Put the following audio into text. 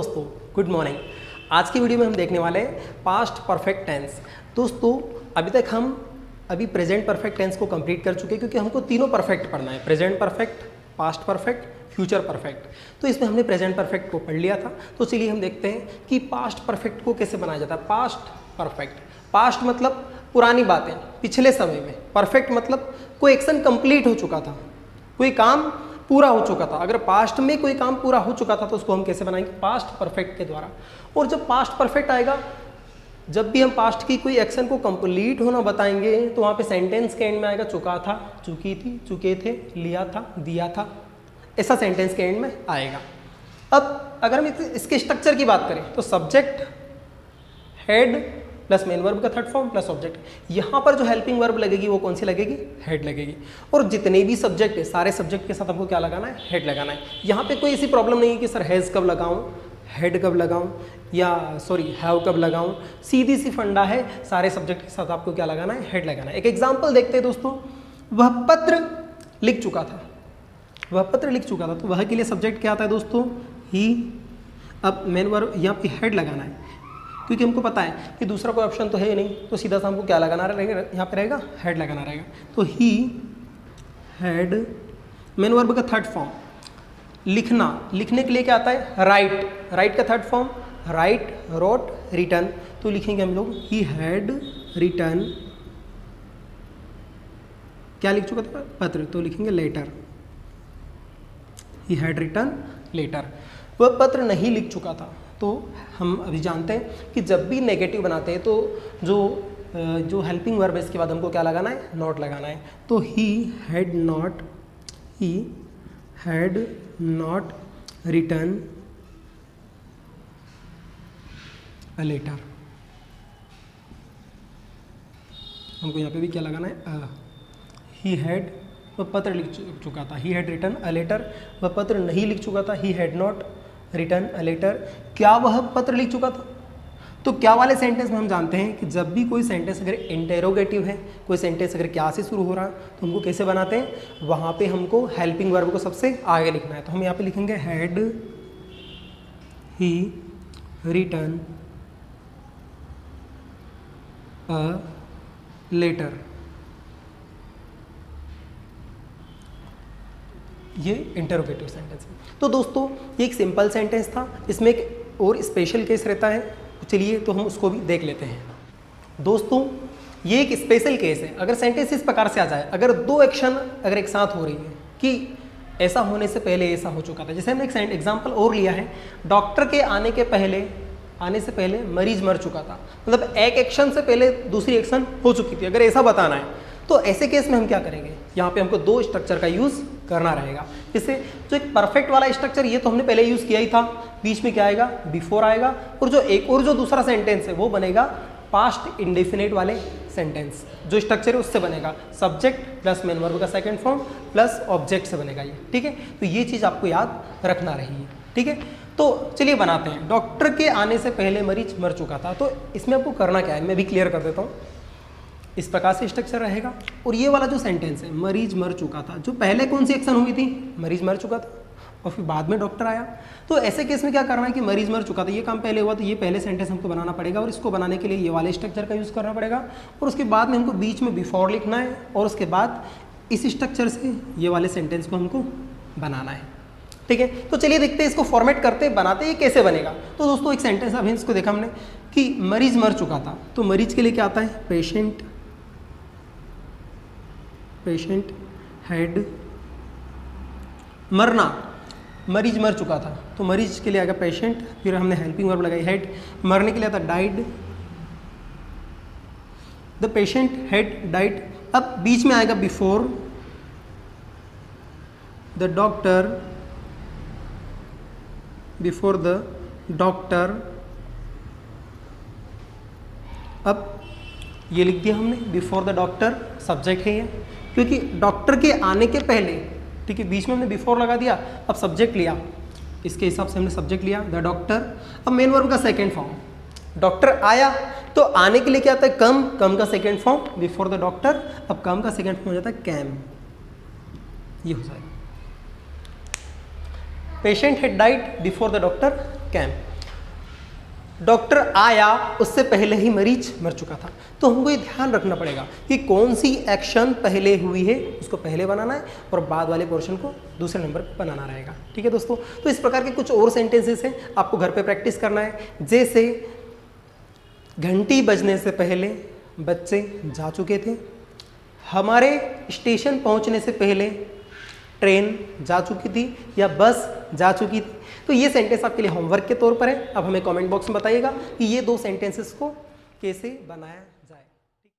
दोस्तों, good morning. आज की वीडियो में हम देखने वाले हैं पास्ट परफेक्ट टेंस। दोस्तों अभी तक हम प्रेजेंट परफेक्ट टेंस को कंप्लीट कर चुके हैं, क्योंकि हमको तीनों परफेक्ट पढ़ना है, present perfect, past perfect, future perfect. तो इसमें हमने प्रेजेंट परफेक्ट को पढ़ लिया था। तो चलिए हम देखते हैं कि पास्ट परफेक्ट को कैसे बनाया जाता है। पास्ट परफेक्ट, पास्ट मतलब पुरानी बातें, पिछले समय में। परफेक्ट मतलब कोई एक्शन कंप्लीट हो चुका था, कोई काम पूरा हो चुका था। अगर पास्ट में कोई काम पूरा हो चुका था तो उसको हम कैसे बनाएंगे? पास्ट परफेक्ट के द्वारा। और जब पास्ट परफेक्ट आएगा, जब भी हम पास्ट की कोई एक्शन को कंप्लीट होना बताएंगे तो वहाँ पे सेंटेंस के एंड में आएगा चुका था, चुकी थी, चुके थे, लिया था, दिया था, ऐसा सेंटेंस के एंड में आएगा। अब अगर हम इसके स्ट्रक्चर की बात करें तो subject, head plus main verb का थर्ड फॉर्म प्लस ऑब्जेक्ट। यहाँ पर जो हेल्पिंग वर्ब लगेगी वो कौन सी लगेगी? हेड लगेगी। और जितने भी सब्जेक्ट है, सारे सब्जेक्ट के साथ हमको क्या लगाना है? हेड लगाना है। यहाँ पे कोई ऐसी प्रॉब्लम नहीं है कि सर हैज़ कब लगाऊं, हेड कब लगाऊं, या सॉरी हैव कब लगाऊं। सीधी सी फंडा है, सारे सब्जेक्ट के साथ आपको क्या लगाना है? हेड लगाना है। एक एग्जाम्पल देखते हैं दोस्तों। वह पत्र लिख चुका था, वह पत्र लिख चुका था, तो वह के लिए सब्जेक्ट क्या आता है दोस्तों? ही। अब मेन वर्ब यहाँ पे हेड लगाना है, क्योंकि हमको पता है कि दूसरा कोई ऑप्शन तो है ही नहीं, तो सीधा सा हमको क्या लगाना रहेगा? यहाँ पे रहेगा हेड लगाना रहेगा। तो ही, हेड, मेन वर्ब का थर्ड फॉर्म। लिखना, लिखने के लिए क्या आता है? राइट। राइट का third form write, wrote, written. तो लिखेंगे हम लोग ही हैड रिटर्न, क्या लिख चुका था? पत्र। तो लिखेंगे letter, he had written letter. वह पत्र नहीं लिख चुका था। तो हम अभी जानते हैं कि जब भी नेगेटिव बनाते हैं तो जो हेल्पिंग वर्ब है इसके बाद हमको क्या लगाना है? नॉट लगाना है। तो he had not written a letter. हमको यहाँ पे भी क्या लगाना है? ही हैड, वह पत्र लिख चुका था, he had written a letter. वह पत्र नहीं लिख चुका था, he had not written a letter. क्या वह पत्र लिख चुका था? तो क्या वाले सेंटेंस में हम जानते हैं कि जब भी कोई सेंटेंस अगर इंटेरोगेटिव है, कोई सेंटेंस अगर क्या से शुरू हो रहा है तो हमको कैसे बनाते हैं? वहाँ पे हमको हेल्पिंग वर्ब को सबसे आगे लिखना है। तो हम यहाँ पे लिखेंगे had he written a letter. ये इंटरोगेटिव सेंटेंस है। तो दोस्तों ये एक सिंपल सेंटेंस था, इसमें एक और स्पेशल केस रहता है। चलिए तो हम उसको भी देख लेते हैं। दोस्तों ये एक स्पेशल केस है। अगर सेंटेंस इस प्रकार से आ जाए, अगर दो एक्शन अगर एक साथ हो रही है कि ऐसा होने से पहले ऐसा हो चुका था। जैसे हमने एक एग्जाम्पल और लिया है, डॉक्टर के आने से पहले मरीज मर चुका था। मतलब एक एक्शन से पहले दूसरी एक्शन हो चुकी थी, अगर ऐसा बताना है तो ऐसे केस में हम क्या करेंगे? यहाँ पे हमको दो स्ट्रक्चर का यूज़ करना रहेगा। जैसे जो एक परफेक्ट वाला स्ट्रक्चर, ये तो हमने पहले यूज़ किया ही था। बीच में क्या आएगा? बिफोर आएगा। और जो दूसरा सेंटेंस है वो बनेगा पास्ट इंडेफिनिट वाले सेंटेंस। जो स्ट्रक्चर है उससे बनेगा सब्जेक्ट प्लस मेन वर्ब का सेकंड फॉर्म प्लस ऑब्जेक्ट से बनेगा ये। ठीक है, तो ये चीज़ आपको याद रखना रहेगी। ठीक है, तो चलिए बनाते हैं। डॉक्टर के आने से पहले मरीज मर चुका था। तो इसमें आपको करना क्या है, मैं भी क्लियर कर देता हूँ। इस प्रकार से स्ट्रक्चर रहेगा। और ये वाला जो सेंटेंस है, मरीज मर चुका था, जो पहले कौन सी एक्शन हुई थी? मरीज मर चुका था, और फिर बाद में डॉक्टर आया। तो ऐसे केस में क्या करना है कि मरीज मर चुका था, ये काम पहले हुआ, तो ये पहले सेंटेंस हमको बनाना पड़ेगा। और इसको बनाने के लिए ये वाले स्ट्रक्चर का यूज़ करना पड़ेगा। और उसके बाद में हमको बीच में बिफोर लिखना है, और उसके बाद इस स्ट्रक्चर से ये वाले सेंटेंस को हमको बनाना है। ठीक है, तो चलिए देखते हैं इसको फॉर्मेट करते बनाते ये कैसे बनेगा। तो दोस्तों एक सेंटेंस अभी इसको देखा हमने कि मरीज मर चुका था। तो मरीज के लिए क्या आता है? पेशेंट हैड, मरना, मरीज मर चुका था, तो मरीज के लिए आएगा पेशेंट, फिर हमने हेल्पिंग वर्ब लगाई हेड। मरने के लिए आता died, the patient had died. अब बीच में आएगा बिफोर द डॉक्टर। अब ये लिख दिया हमने बिफोर द डॉक्टर, सब्जेक्ट है ये, क्योंकि डॉक्टर के आने के पहले। ठीक है, बीच में हमने बिफोर लगा दिया, अब सब्जेक्ट लिया, इसके हिसाब से हमने सब्जेक्ट लिया द डॉक्टर। अब मेन वर्ब का सेकंड फॉर्म, डॉक्टर आया, तो आने के लिए क्या आता है? कम का second form before the doctor. अब कम का सेकंड फॉर्म हो जाता है कैम, ये हो जाएगा patient had died before the doctor came. Doctor आया उससे पहले ही मरीज मर चुका था। तो हमको ये ध्यान रखना पड़ेगा कि कौन सी एक्शन पहले हुई है उसको पहले बनाना है और बाद वाले पोर्शन को दूसरे नंबर पर बनाना रहेगा। ठीक है दोस्तों, तो इस प्रकार के कुछ और सेंटेंसेस हैं, आपको घर पे प्रैक्टिस करना है। जैसे घंटी बजने से पहले बच्चे जा चुके थे, हमारे स्टेशन पहुंचने से पहले ट्रेन जा चुकी थी या बस जा चुकी थी। तो ये सेंटेंस आपके लिए होमवर्क के तौर पर है। अब हमें कमेंट बॉक्स में बताइएगा कि ये 2 सेंटेंसेस को कैसे बनाया